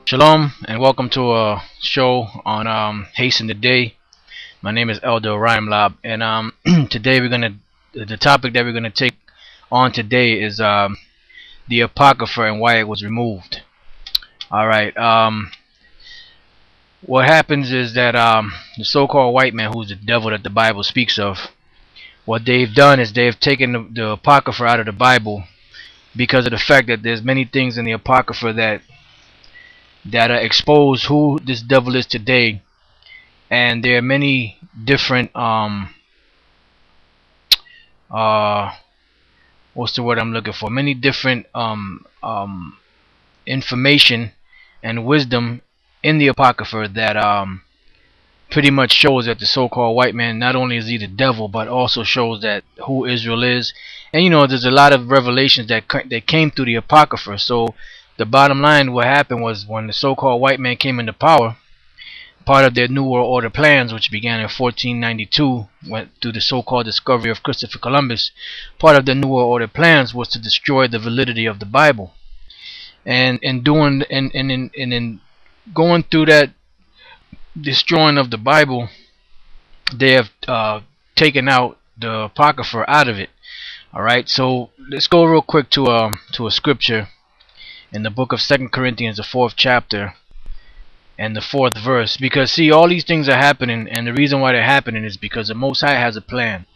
Shalom and welcome to a show on Hasten the Day. My name is Elder Rhymelob, and today the topic that we're gonna take on today is the Apocrypha and why it was removed. All right. What happens is that the so-called white man, who's the devil that the Bible speaks of, what they've done is they've taken the Apocrypha out of the Bible because of the fact that there's many things in the Apocrypha that expose who this devil is today, and there are many different uh what's the word I'm looking for? Many different information and wisdom in the Apocrypha that pretty much shows that the so-called white man, not only is he the devil, but also shows that who Israel is. And there's a lot of revelations that came through the Apocrypha. So the bottom line, what happened was when the so-called white man came into power, part of their New World Order plans, which began in 1492, went through the so-called discovery of Christopher Columbus. Part of the New World Order plans was to destroy the validity of the Bible, and in going through that destroying of the Bible, they have taken out the Apocrypha out of it. All right, so let's go real quick to a scripture in the book of 2 Corinthians, the 4th chapter and the 4th verse, because see, all these things are happening, and the reason why they're happening is because the Most High has a plan,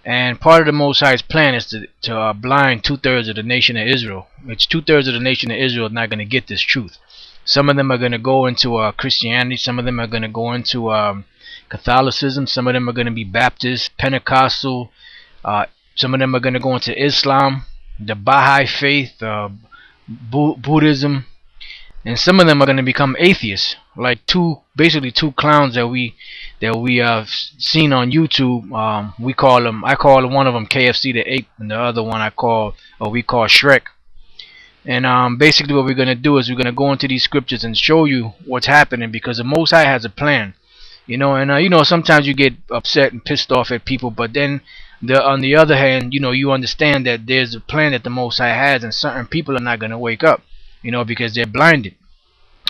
and part of the Most High's plan is to blind 2/3 of the nation of Israel, which 2/3 of the nation of Israel is not going to get this truth. Some of them are going to go into Christianity, some of them are going to go into Catholicism, some of them are going to be Baptist, Pentecostal, some of them are going to go into Islam, the Baha'i faith, Buddhism, and some of them are going to become atheists, like basically two clowns that we have seen on YouTube. I call one of them KFC the ape, and the other one we call Shrek. And basically what we're going to do is we're going to go into these scriptures and show you what's happening, because the Most High has a plan. And sometimes you get upset and pissed off at people, but then on the other hand, you understand that there's a plan that the Most High has, and certain people are not going to wake up, because they're blinded.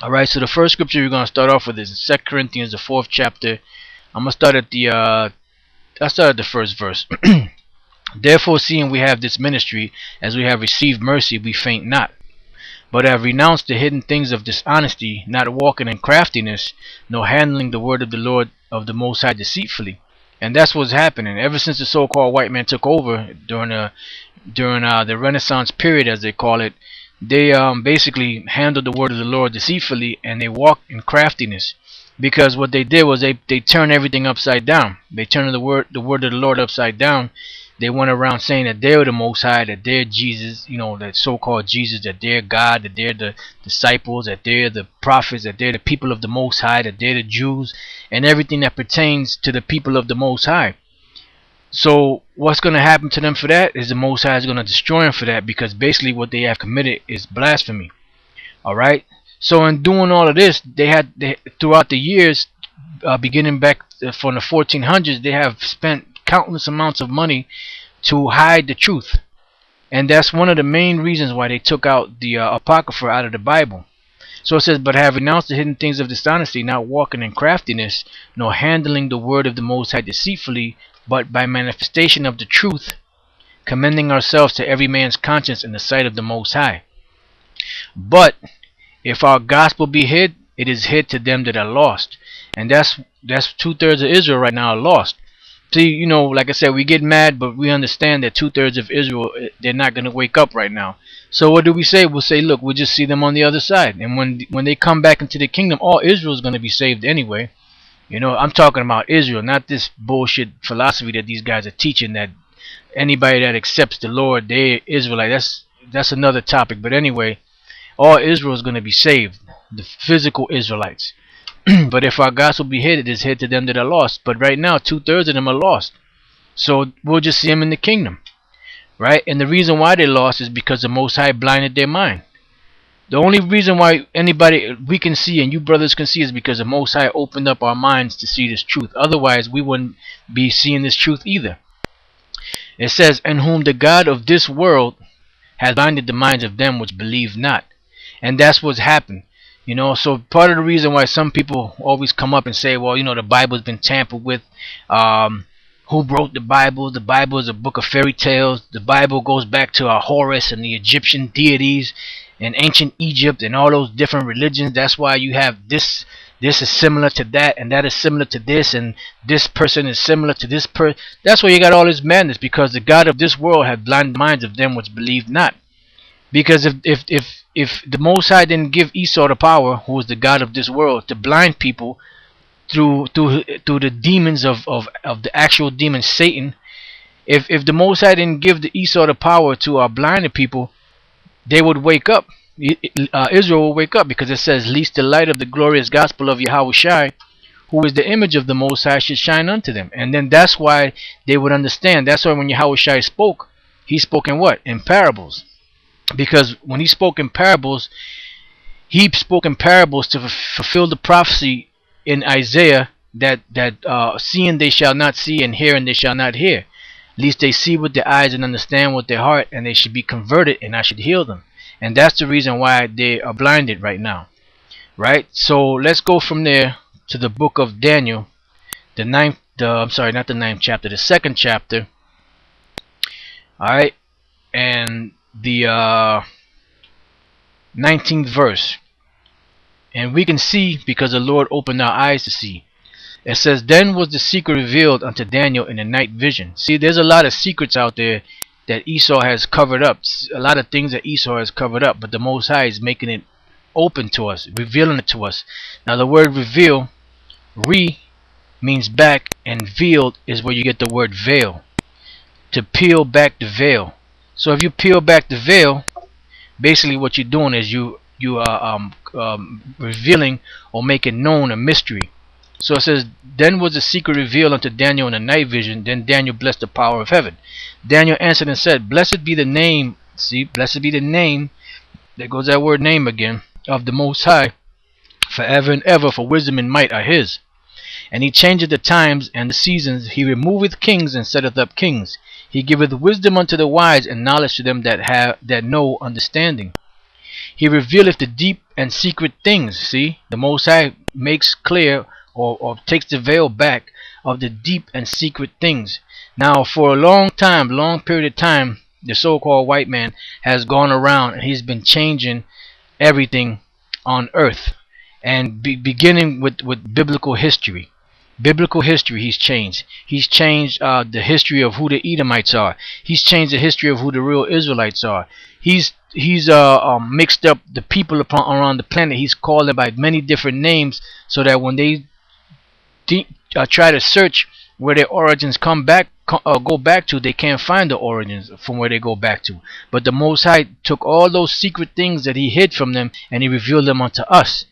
Alright, so the first scripture we're going to start off with is 2 Corinthians, the 4th chapter. I'm going to start at the first verse. Therefore, seeing we have this ministry, as we have received mercy, we faint not, but have renounced the hidden things of dishonesty, not walking in craftiness, nor handling the word of the Lord of the Most High deceitfully. And that's what's happening ever since the so-called white man took over during the Renaissance period, as they call it. They basically handled the word of the Lord deceitfully, and they walked in craftiness, because what they did was they turned everything upside down. They turned the word of the Lord upside down. They went around saying that they're the Most High, that they're Jesus, that so-called Jesus, that they're God, that they're the disciples, that they're the prophets, that they're the people of the Most High, that they're the Jews, and everything that pertains to the people of the Most High. So what's going to happen to them for that is the Most High is going to destroy them for that, because basically what they have committed is blasphemy. Alright? So in doing all of this, they throughout the years, beginning back from the 1400s, they have spent countless amounts of money to hide the truth. And that's one of the main reasons why they took out the Apocrypha out of the Bible. So it says, but have renounced the hidden things of dishonesty, not walking in craftiness, nor handling the word of the Most High deceitfully, but by manifestation of the truth, commending ourselves to every man's conscience in the sight of the Most High. But if our gospel be hid, it is hid to them that are lost. And that's 2/3 of Israel right now are lost. See, like I said, we get mad, but we understand that 2/3 of Israel, they're not going to wake up right now. So what do we say? We'll say, look, we'll just see them on the other side. And when they come back into the kingdom, all Israel is going to be saved anyway. I'm talking about Israel, not this bullshit philosophy that these guys are teaching, that anybody that accepts the Lord, they're Israelite. That's another topic. But anyway, all Israel is going to be saved, the physical Israelites. But if our gospel be hid, it is hid to them that are lost. But right now, 2/3 of them are lost. So we'll just see them in the kingdom. Right? And the reason why they lost is because the Most High blinded their mind. The only reason why we can see, and you brothers can see, is because the Most High opened up our minds to see this truth. Otherwise, we wouldn't be seeing this truth either. It says, in whom the God of this world has blinded the minds of them which believe not. And that's what's happened. So part of the reason why some people always come up and say, well, the Bible's been tampered with. Um, who wrote the Bible? The Bible is a book of fairy tales. The Bible goes back to Horus and the Egyptian deities and ancient Egypt and all those different religions. That's why you have this. This is similar to that, and that is similar to this, and this person is similar to this person. That's why you got all this madness, because the God of this world had blinded the minds of them which believed not. Because if the Most High didn't give Esau the power, who was the god of this world, to blind people through the demons of the actual demon Satan, if the Most High didn't give the Esau the power to blind the people, they would wake up. Israel will wake up, because it says, "Least the light of the glorious gospel of Yahushua, who is the image of the Most High, should shine unto them." And then that's why they would understand. That's why when Yahushua spoke, he spoke in what? In parables. Because when he spoke in parables, he spoke in parables to fulfill the prophecy in Isaiah that seeing they shall not see, and hearing they shall not hear, lest they see with their eyes and understand with their heart, and they should be converted, and I should heal them. And that's the reason why they are blinded right now. Right? So let's go from there to the book of Daniel, I'm sorry, not the ninth chapter, the second chapter. Alright, and the 19th verse. And we can see, because the Lord opened our eyes to see. It says, "Then was the secret revealed unto Daniel in the night vision." See, there's a lot of secrets out there that Esau has covered up. A lot of things that Esau has covered up, but the Most High is making it open to us, revealing it to us. Now the word reveal, re means back, and veiled is where you get the word veil. To peel back the veil. So if you peel back the veil, basically what you're doing is you are revealing or making known a mystery. So it says, "Then was the secret revealed unto Daniel in the night vision. Then Daniel blessed the power of heaven. Daniel answered and said, Blessed be the name," see, blessed be the name, there goes that word name again, "of the Most High, forever and ever, for wisdom and might are his. And he changeth the times and the seasons. He removeth kings and setteth up kings. He giveth wisdom unto the wise, and knowledge to them that know understanding. He revealeth the deep and secret things." See, the Most High makes clear, or takes the veil back of the deep and secret things. Now, for a long period of time, the so-called white man has gone around and he's been changing everything on earth, and beginning with biblical history. Biblical history he's changed. He's changed the history of who the Edomites are. He's changed the history of who the real Israelites are. He's mixed up the people around the planet. He's called them by many different names, so that when they try to search where their origins go back to, they can't find the origins from where they go back to. But the Most High took all those secret things that he hid from them, and he revealed them unto us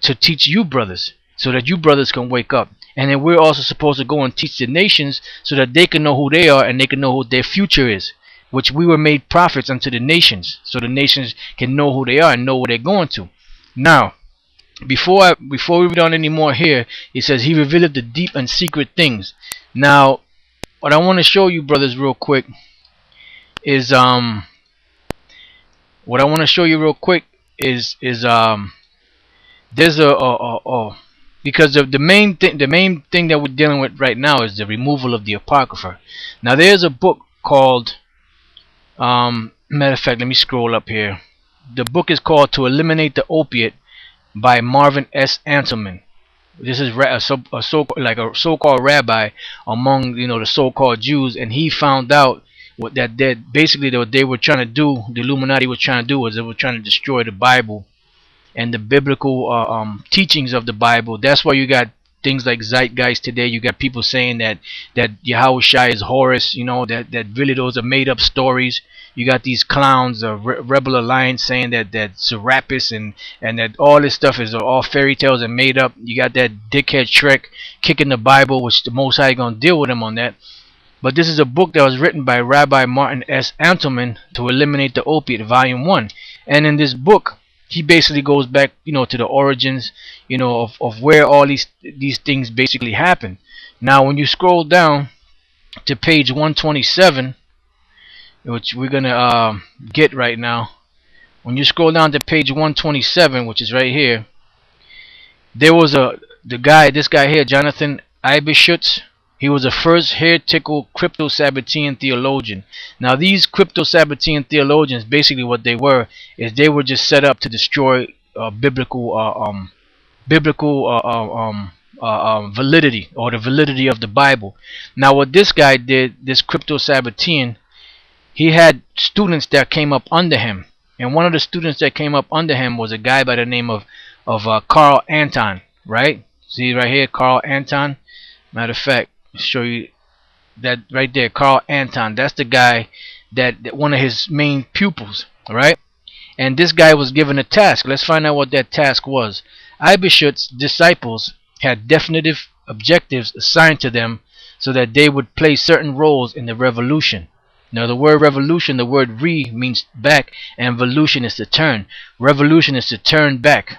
to teach you brothers, so that you brothers can wake up. And then we're also supposed to go and teach the nations, so that they can know who they are and they can know who their future is, which we were made prophets unto the nations, so the nations can know who they are and know where they're going to. Now, before we read on any more here, it says, "He revealed the deep and secret things." Now, what I want to show you, brothers, real quick is there's because of the main thing that we're dealing with right now is the removal of the Apocrypha. Now, there's a book called matter of fact, let me scroll up here. The book is called "To Eliminate the Opiate" by Marvin S. Antelman. This is a so-called rabbi among the so-called Jews, and he found out what basically what they were trying to do, the Illuminati was trying to do, was they were trying to destroy the Bible and the biblical teachings of the Bible. That's why you got things like Zeitgeist today. You got people saying that Yahushua is Horus, that really those are made up stories. You got these clowns, Rebel Alliance, saying that Serapis and that all this stuff is all fairy tales and made up. You got that dickhead Shrek kicking the Bible, which the Most High gonna deal with him on that. But this is a book that was written by Rabbi Martin S. Antelman, "To Eliminate the Opiate," Volume 1. And in this book, he basically goes back, to the origins, of where all these things basically happen. Now, when you scroll down to page 127, which we're gonna get right now, when you scroll down to page 127, which is right here, There was this guy here, Jonathan Ibeschutz. He was the first heretical crypto-Sabbatean theologian. Now, these crypto-Sabbatean theologians, basically what they were, is they were just set up to destroy biblical validity, or the validity of the Bible. Now, what this guy did, this crypto-Sabbatean, he had students that came up under him, and one of the students that came up under him was a guy by the name of Carl Anton. Right? See right here, Carl Anton. Matter of fact, show you that right there, Carl Anton. That's the guy that one of his main pupils. Right? And this guy was given a task. Let's find out what that task was. Ibishutz's disciples had definitive objectives assigned to them so that they would play certain roles in the revolution. Now, the word revolution, the word re means back, and volution is to turn. Revolution is to turn back.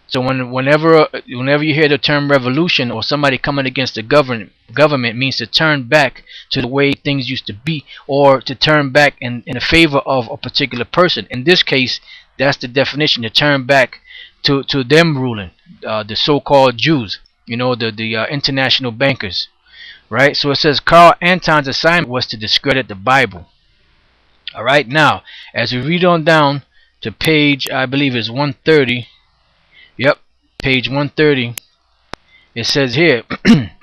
So whenever you hear the term revolution, or somebody coming against the government means to turn back to the way things used to be, or to turn back in the favor of a particular person. In this case, that's the definition, to turn back to them ruling, the so-called Jews, the international bankers. Right? So it says Carl Anton's assignment was to discredit the Bible. Alright, now, as we read on down to page, I believe it's 130. Yep, page 130. It says here,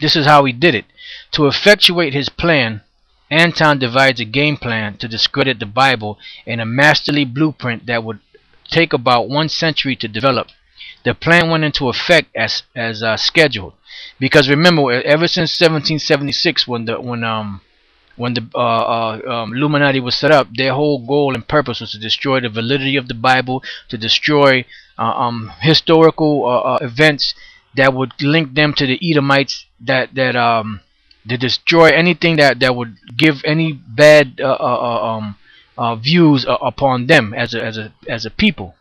this is how he did it. To effectuate his plan, Anton divides a game plan to discredit the Bible in a masterly blueprint that would take about 1 century to develop. The plan went into effect as scheduled, because remember, ever since 1776, when the Illuminati was set up, their whole goal and purpose was to destroy the validity of the Bible, to destroy historical events that would link them to the Edomites, to destroy anything that would give any bad views upon them as a people.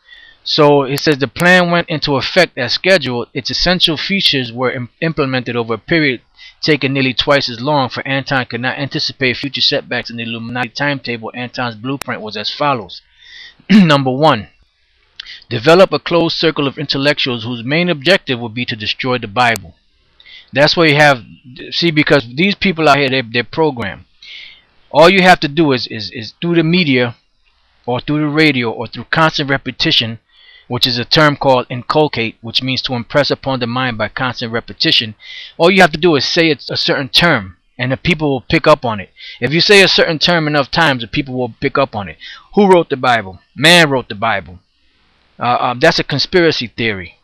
So it says the plan went into effect as scheduled. Its essential features were implemented over a period taking nearly twice as long, for Anton could not anticipate future setbacks in the Illuminati timetable. Anton's blueprint was as follows. Number 1. Develop a closed circle of intellectuals whose main objective would be to destroy the Bible. That's where you have, see, because these people out here, they're programmed. All you have to do is through the media, or through the radio, or through constant repetition, which is a term called inculcate, which means to impress upon the mind by constant repetition. All you have to do is say it's a certain term, and the people will pick up on it. If you say a certain term enough times, the people will pick up on it. Who wrote the Bible? Man wrote the Bible. That's a conspiracy theory.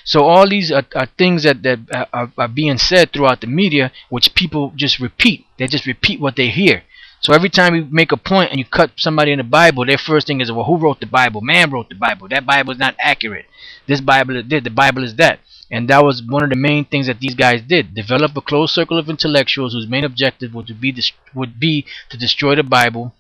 So all these are things that are being said throughout the media, which people just repeat. They just repeat what they hear. So every time you make a point and you cut somebody in the Bible, their first thing is, well, who wrote the Bible? Man wrote the Bible. That Bible is not accurate. This Bible is this. The Bible is that. And that was one of the main things that these guys did. Develop a closed circle of intellectuals whose main objective would be to destroy the Bible.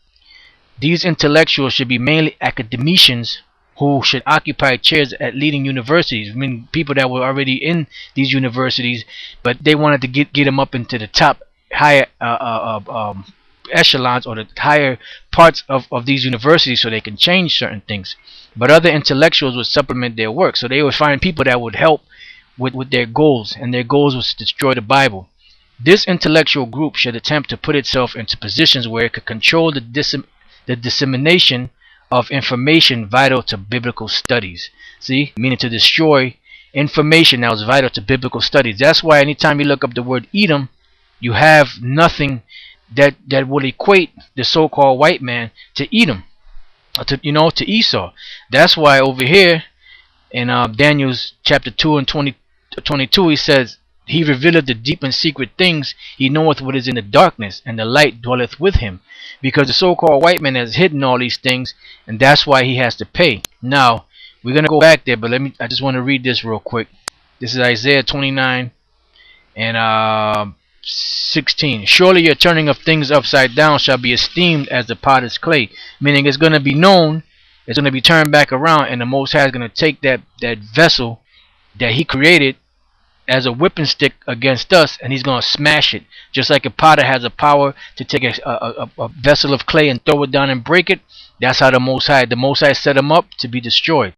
These intellectuals should be mainly academicians who should occupy chairs at leading universities. I mean, people that were already in these universities, but they wanted to get them up into the top higher echelons, or the higher parts of these universities, so they can change certain things. But other intellectuals would supplement their work, so they would find people that would help with their goals, and their goals was to destroy the Bible. This intellectual group should attempt to put itself into positions where it could control the dissemination of information vital to biblical studies. See, meaning to destroy information that was vital to biblical studies. That's why anytime you look up the word Edom, you have nothing that would equate the so-called white man to Edom, to Esau. That's why over here in Daniel's chapter 2 and 22, he says, he revealeth the deep and secret things. He knoweth what is in the darkness, and the light dwelleth with him. Because the so-called white man has hidden all these things, and that's why he has to pay. Now, we're going to go back there, but I just want to read this real quick. This is Isaiah 29 and 16. Surely your turning of things upside down shall be esteemed as the potter's clay. Meaning it's going to be known, it's going to be turned back around, and the Most High is going to take that vessel that he created as a whipping stick against us, and he's going to smash it. Just like a potter has a power to take a vessel of clay and throw it down and break it, that's how the Most High set him up to be destroyed.